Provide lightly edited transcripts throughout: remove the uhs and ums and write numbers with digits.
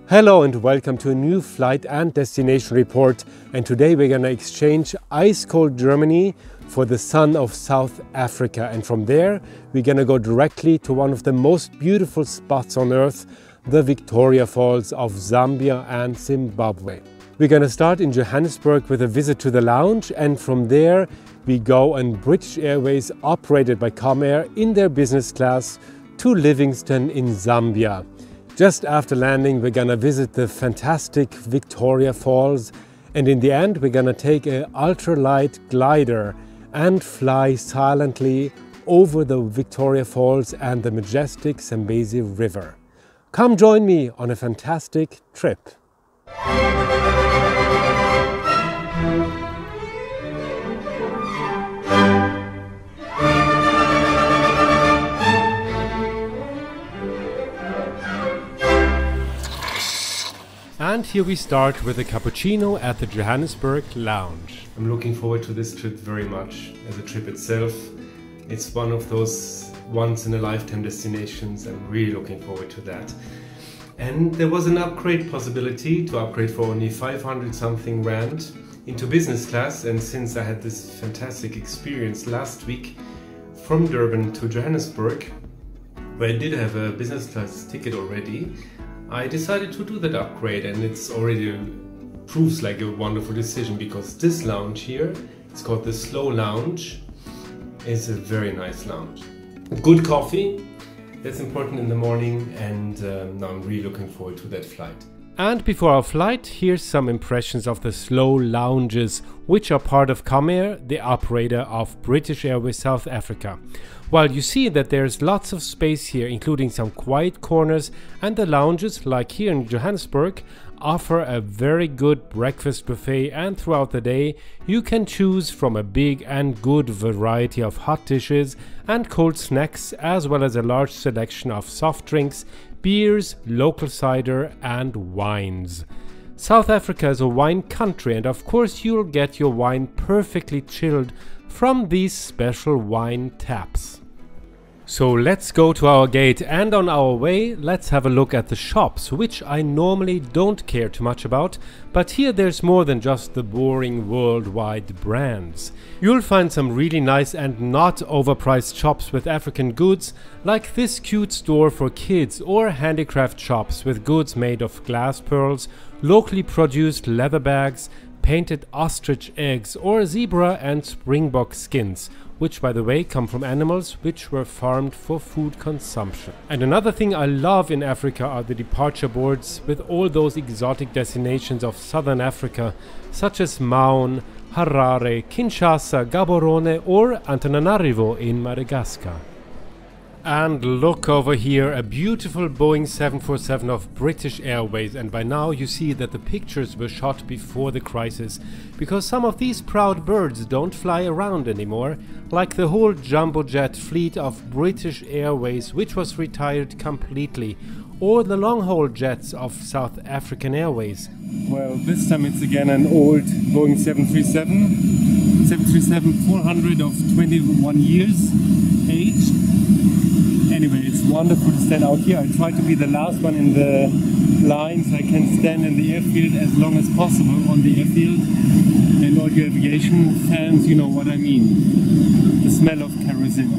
Hello and welcome to a new flight and destination report, and today we're going to exchange ice-cold Germany for the sun of South Africa, and from there we're going to go directly to one of the most beautiful spots on earth, the Victoria Falls of Zambia and Zimbabwe. We're going to start in Johannesburg with a visit to the lounge, and from there we go on British Airways operated by Comair in their business class to Livingstone in Zambia. Just after landing, we're gonna visit the fantastic Victoria Falls, and in the end, we're gonna take an ultralight glider and fly silently over the Victoria Falls and the majestic Zambezi River. Come join me on a fantastic trip. And here we start with a cappuccino at the Johannesburg lounge. I'm looking forward to this trip very much. As a trip itself, it's one of those once-in-a-lifetime destinations. I'm really looking forward to that. And there was an upgrade possibility to upgrade for only 500 something rand into business class, and since I had this fantastic experience last week from Durban to Johannesburg, where I did have a business class ticket already, I decided to do that upgrade, and it's already proves like a wonderful decision, because this lounge here, it's called the Slow Lounge, is a very nice lounge. Good coffee, that's important in the morning, and now I'm really looking forward to that flight. And before our flight, here's some impressions of the Slow Lounges, which are part of Comair, the operator of British Airways South Africa. While you see that there's lots of space here, including some quiet corners, and the lounges, like here in Johannesburg, offer a very good breakfast buffet, and throughout the day you can choose from a big and good variety of hot dishes and cold snacks, as well as a large selection of soft drinks, beers, local cider and wines. South Africa is a wine country, and of course you'll get your wine perfectly chilled from these special wine taps. So let's go to our gate, and on our way let's have a look at the shops, which I normally don't care too much about, but here there's more than just the boring worldwide brands. You'll find some really nice and not overpriced shops with African goods, like this cute store for kids, or handicraft shops with goods made of glass pearls, locally produced leather bags, painted ostrich eggs, or zebra and springbok skins, which by the way come from animals which were farmed for food consumption. And another thing I love in Africa are the departure boards with all those exotic destinations of southern Africa, such as Maun, Harare, Kinshasa, Gaborone or Antananarivo in Madagascar. And look over here, a beautiful Boeing 747 of British Airways, and by now you see that the pictures were shot before the crisis, because some of these proud birds don't fly around anymore, like the whole jumbo jet fleet of British Airways, which was retired completely, or the long-haul jets of South African Airways. Well, this time it's again an old Boeing 737-400 of 21 years age. Anyway, it's wonderful to stand out here. I try to be the last one in the line, so I can stand in the airfield as long as possible on the airfield. And all you aviation fans, you know what I mean. The smell of kerosene.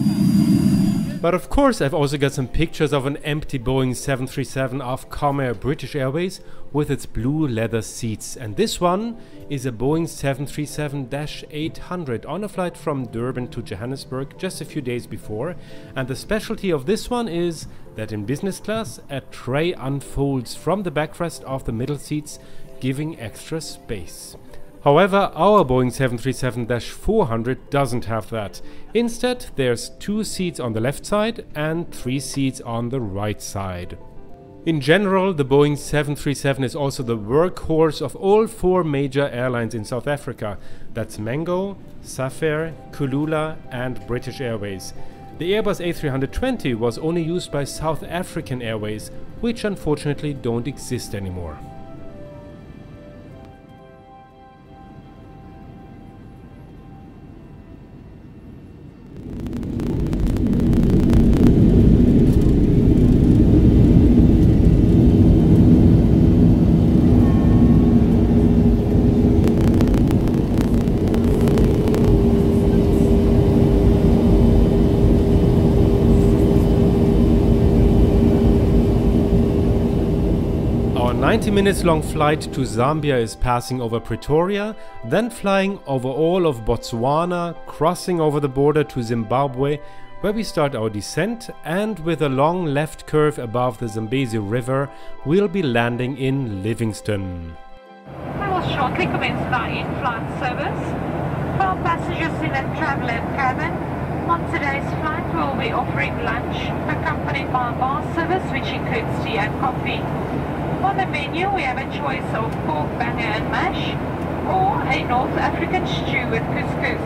But of course I've also got some pictures of an empty Boeing 737 of Comair British Airways with its blue leather seats, and this one is a Boeing 737-800 on a flight from Durban to Johannesburg just a few days before, and the specialty of this one is that in business class a tray unfolds from the backrest of the middle seats, giving extra space. However, our Boeing 737-400 doesn't have that. Instead, there's 2 seats on the left side and 3 seats on the right side. In general, the Boeing 737 is also the workhorse of all 4 major airlines in South Africa. That's Mango, Safair, Kulula and British Airways. The Airbus A320 was only used by South African Airways, which unfortunately don't exist anymore. Our 90 minutes long flight to Zambia is passing over Pretoria, then flying over all of Botswana, crossing over the border to Zimbabwe, where we start our descent, and with a long left curve above the Zambezi River, we'll be landing in Livingstone. We will shortly commence our in-flight service. For our passengers in the traveller cabin, on today's flight we will be offering lunch, accompanied by a bar service which includes tea and coffee. On the menu we have a choice of pork banger and mash, or a North African stew with couscous.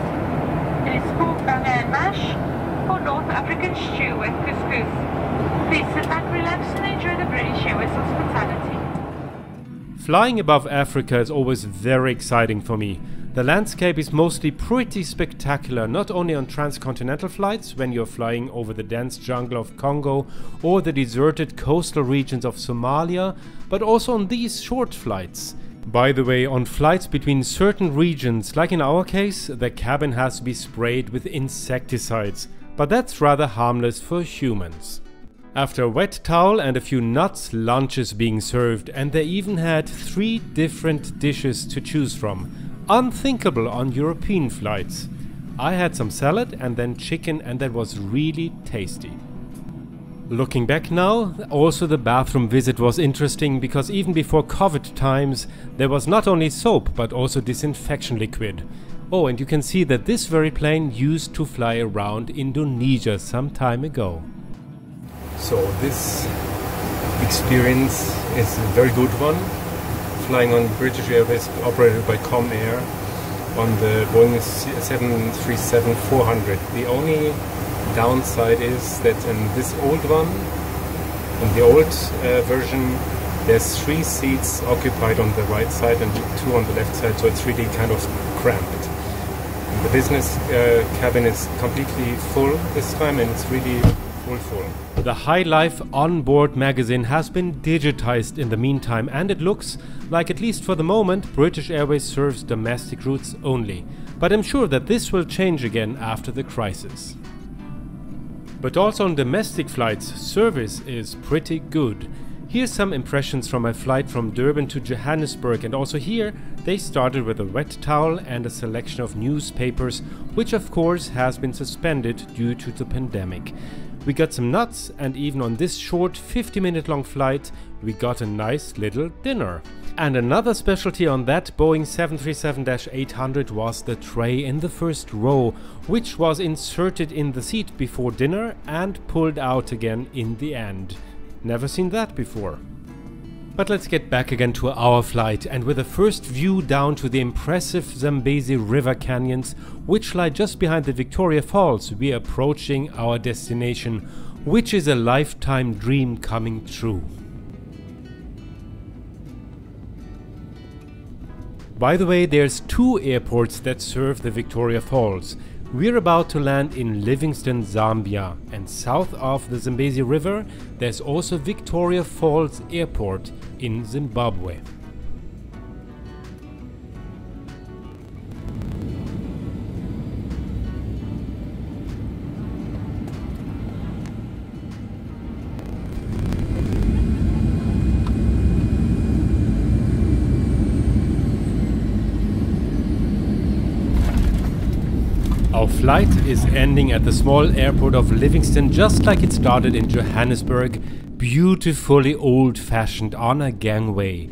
It is pork banger and mash, or North African stew with couscous. Please sit back, relax and enjoy the British Airways hospitality. Flying above Africa is always very exciting for me. The landscape is mostly pretty spectacular, not only on transcontinental flights when you're flying over the dense jungle of Congo or the deserted coastal regions of Somalia, but also on these short flights. By the way, on flights between certain regions, like in our case, the cabin has to be sprayed with insecticides, but that's rather harmless for humans. After a wet towel and a few nuts, lunch is being served, and they even had 3 different dishes to choose from. Unthinkable on European flights. I had some salad and then chicken, and that was really tasty. Looking back now, also the bathroom visit was interesting, because even before COVID times there was not only soap but also disinfection liquid. Oh, and you can see that this very plane used to fly around Indonesia some time ago. So this experience is a very good one. Flying on British Airways, operated by Comair, on the Boeing 737-400. The only downside is that in this old one, in the old version, there's 3 seats occupied on the right side and 2 on the left side, so it's really kind of cramped. The business cabin is completely full this time, and it's really full. The High Life onboard magazine has been digitized in the meantime, and it looks like, at least for the moment, British Airways serves domestic routes only. But I'm sure that this will change again after the crisis. But also on domestic flights, service is pretty good. Here's some impressions from my flight from Durban to Johannesburg, and also here they started with a wet towel and a selection of newspapers, which of course has been suspended due to the pandemic. We got some nuts, and even on this short 50-minute long flight we got a nice little dinner. And another specialty on that Boeing 737-800 was the tray in the first row, which was inserted in the seat before dinner and pulled out again in the end. Never seen that before. But let's get back again to our flight, and with a first view down to the impressive Zambezi River canyons, which lie just behind the Victoria Falls, we are approaching our destination, which is a lifetime dream coming true. By the way, there's 2 airports that serve the Victoria Falls. We're about to land in Livingstone, Zambia, and south of the Zambezi River there's also Victoria Falls Airport in Zimbabwe. Our flight is ending at the small airport of Livingstone, just like it started in Johannesburg, beautifully old-fashioned on a gangway.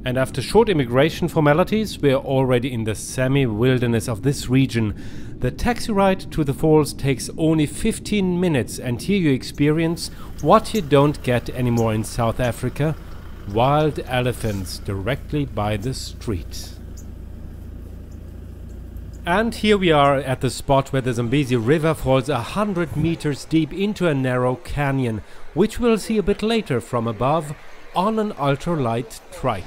And after short immigration formalities, we are already in the semi-wilderness of this region. The taxi ride to the falls takes only 15 minutes, and here you experience what you don't get anymore in South Africa: wild elephants directly by the street. And here we are at the spot where the Zambezi River falls 100 meters deep into a narrow canyon, which we'll see a bit later from above on an ultralight trike.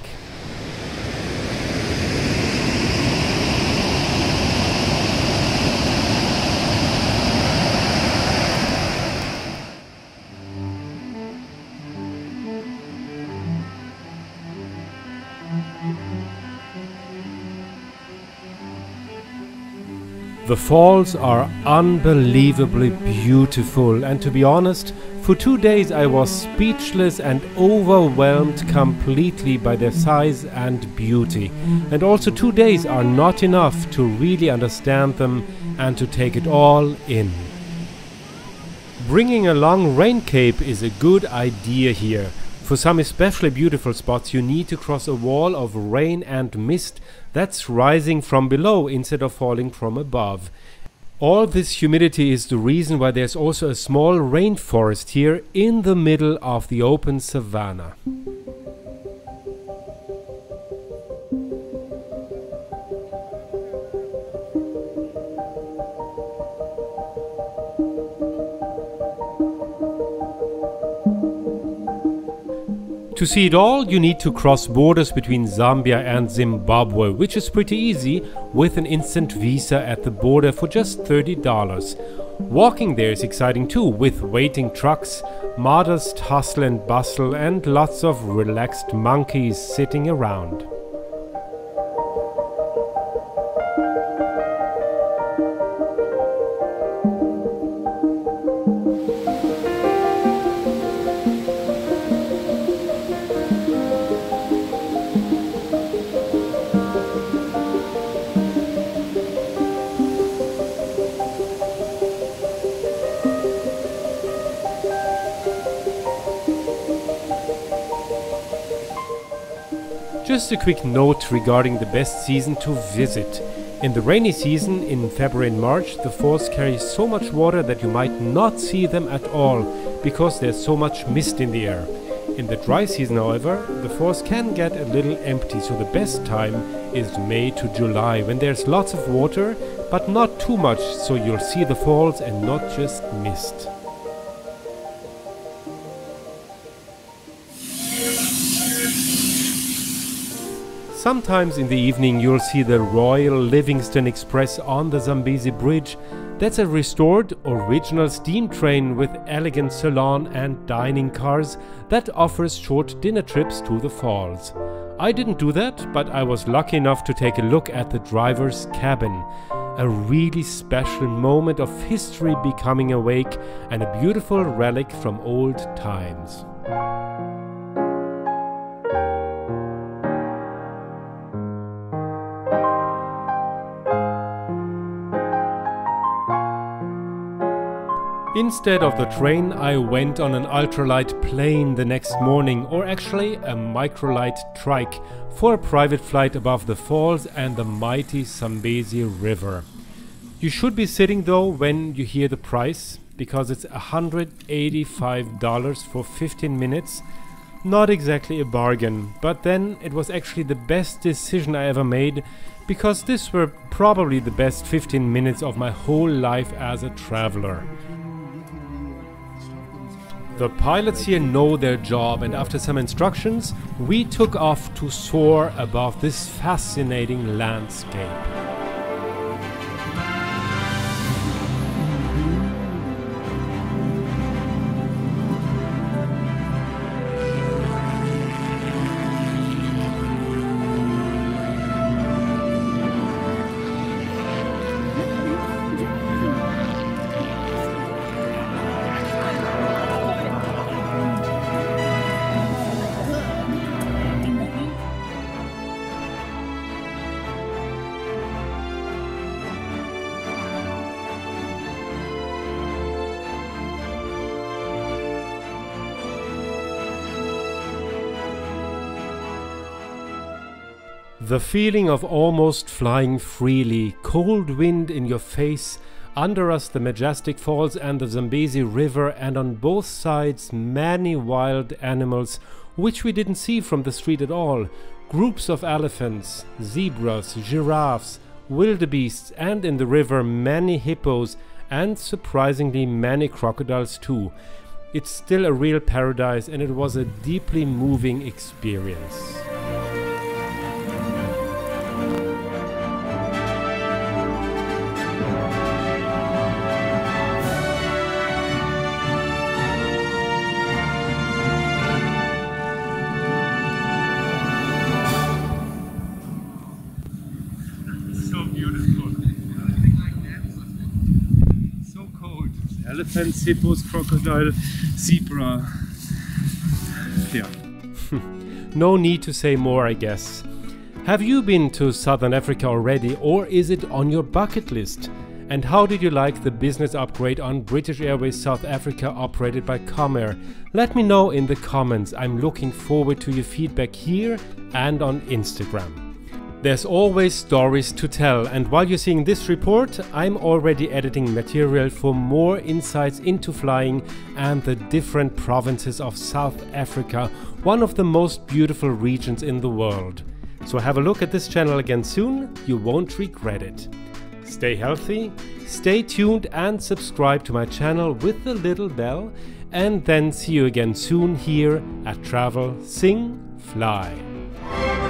The falls are unbelievably beautiful, and to be honest, For 2 days I was speechless and overwhelmed completely by their size and beauty. And also 2 days are not enough to really understand them and to take it all in. Bringing a long rain cape is a good idea here. For some especially beautiful spots you need to cross a wall of rain and mist that's rising from below instead of falling from above. All this humidity is the reason why there's also a small rainforest here in the middle of the open savanna. To see it all, you need to cross borders between Zambia and Zimbabwe, which is pretty easy with an instant visa at the border for just $30. Walking there is exciting too, with waiting trucks, modest hustle and bustle, and lots of relaxed monkeys sitting around. Just a quick note regarding the best season to visit. In the rainy season, in February and March, the falls carry so much water that you might not see them at all, because there's so much mist in the air. In the dry season, however, the falls can get a little empty, so the best time is May to July, when there's lots of water, but not too much, so you'll see the falls and not just mist. Sometimes in the evening you'll see the Royal Livingstone Express on the Zambezi Bridge. That's a restored original steam train with elegant salon and dining cars that offers short dinner trips to the falls. I didn't do that, but I was lucky enough to take a look at the driver's cabin. A really special moment of history becoming awake and a beautiful relic from old times. Instead of the train, I went on an ultralight plane the next morning, or actually a microlight trike, for a private flight above the falls and the mighty Zambezi River. You should be sitting though when you hear the price, because it's $185 for 15 minutes. Not exactly a bargain, but then it was actually the best decision I ever made, because this were probably the best 15 minutes of my whole life as a traveler. The pilots here know their job, and after some instructions, we took off to soar above this fascinating landscape. The feeling of almost flying freely, cold wind in your face, under us the majestic falls and the Zambezi River, and on both sides many wild animals which we didn't see from the street at all. Groups of elephants, zebras, giraffes, wildebeests, and in the river many hippos and surprisingly many crocodiles too. It's still a real paradise, and it was a deeply moving experience. elephants, hippos, crocodile, zebra. Yeah. No need to say more, I guess. Have you been to Southern Africa already, or is it on your bucket list? And how did you like the business upgrade on British Airways South Africa operated by Comair? Let me know in the comments. I'm looking forward to your feedback here and on Instagram. There's always stories to tell, and while you're seeing this report, I'm already editing material for more insights into flying and the different provinces of South Africa, one of the most beautiful regions in the world. So have a look at this channel again soon, you won't regret it. Stay healthy, stay tuned and subscribe to my channel with the little bell, and then see you again soon here at Travel, Sing, Fly.